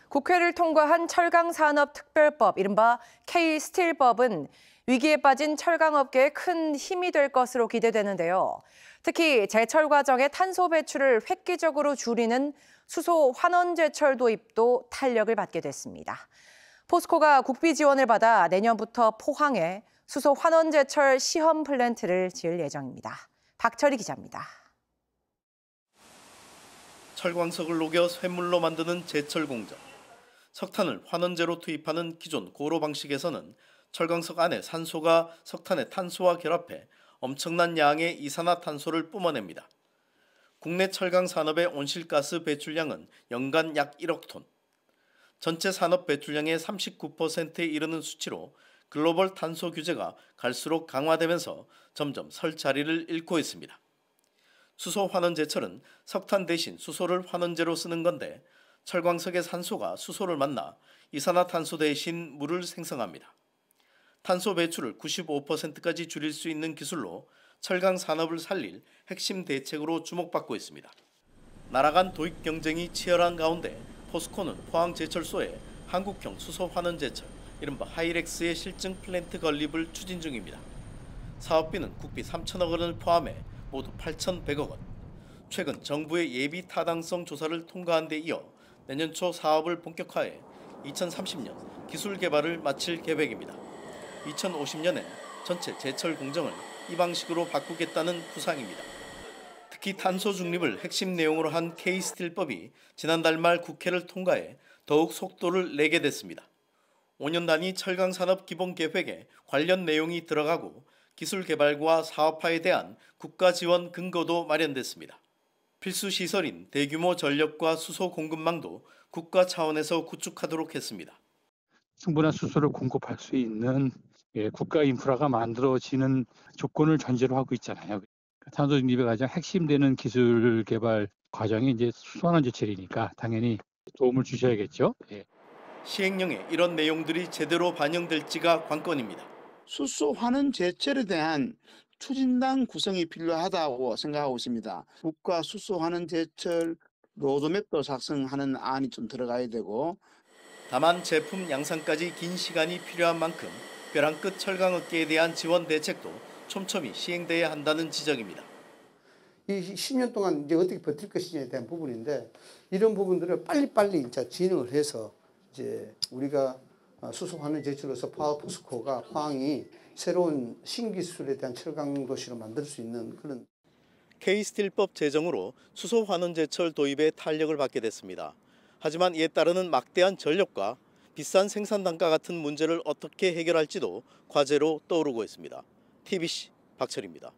국회를 통과한 철강산업특별법, 이른바 K스틸법은 위기에 빠진 철강업계에 큰 힘이 될 것으로 기대되는데요. 특히 제철 과정의 탄소 배출을 획기적으로 줄이는 수소 환원 제철 도입도 탄력을 받게 됐습니다. 포스코가 국비 지원을 받아 내년부터 포항에 수소 환원 제철 시험 플랜트를 지을 예정입니다. 박철희 기자입니다. 철광석을 녹여 쇳물로 만드는 제철 공정. 석탄을 환원제로 투입하는 기존 고로 방식에서는 철광석 안에 산소가 석탄의 탄소와 결합해 엄청난 양의 이산화탄소를 뿜어냅니다. 국내 철강 산업의 온실가스 배출량은 연간 약 1억 톤. 전체 산업 배출량의 39%에 이르는 수치로 글로벌 탄소 규제가 갈수록 강화되면서 점점 설 자리를 잃고 있습니다. 수소 환원 제철은 석탄 대신 수소를 환원제로 쓰는 건데 철광석의 산소가 수소를 만나 이산화탄소 대신 물을 생성합니다. 탄소 배출을 95%까지 줄일 수 있는 기술로 철강 산업을 살릴 핵심 대책으로 주목받고 있습니다. 나라 간 도입 경쟁이 치열한 가운데 포스코는 포항제철소에 한국형 수소 환원 제철, 이른바 하이렉스의 실증 플랜트 건립을 추진 중입니다. 사업비는 국비 3천억 원을 포함해 모두 8,100억 원. 최근 정부의 예비 타당성 조사를 통과한 데 이어 내년 초 사업을 본격화해 2030년 기술 개발을 마칠 계획입니다. 2050년엔 전체 제철 공정을 이 방식으로 바꾸겠다는 구상입니다. 특히 탄소 중립을 핵심 내용으로 한 K스틸법이 지난달 말 국회를 통과해 더욱 속도를 내게 됐습니다. 5년 단위 철강산업 기본계획에 관련 내용이 들어가고 기술 개발과 사업화에 대한 국가 지원 근거도 마련됐습니다. 필수 시설인 대규모 전력과 수소 공급망도 국가 차원에서 구축하도록 했습니다. 충분한 수소를 공급할 수 있는 국가 인프라가 만들어지는 조건을 전제로 하고 있잖아요. 탄소 중립의 가장 핵심되는 기술 개발 과정이 이제 수소 환원 제철이니까 당연히 도움을 주셔야겠죠. 시행령에 이런 내용들이 제대로 반영될지가 관건입니다. 수소 환원 제철에 대한 추진단 구성이 필요하다고 생각하고 있습니다. 국가 수소 환원 제철 로드맵도 작성하는 안이 좀 들어가야 되고, 다만 제품 양산까지 긴 시간이 필요한 만큼 벼랑 끝 철강업계에 대한 지원 대책도 촘촘히 시행돼야 한다는 지적입니다. 이 10년 동안 이제 어떻게 버틸 것이냐에 대한 부분인데, 이런 부분들을 빨리빨리 이제 진행을 해서 이제 우리가 수소 환원 제철로서 포스코가 포항이 새로운 신기술에 대한 철강 도시로 만들 수 있는 그런 K스틸법 제정으로 수소 환원 제철 도입에 탄력을 받게 됐습니다. 하지만 이에 따르는 막대한 전력과 비싼 생산 단가 같은 문제를 어떻게 해결할지도 과제로 떠오르고 있습니다. TBC 박철희입니다.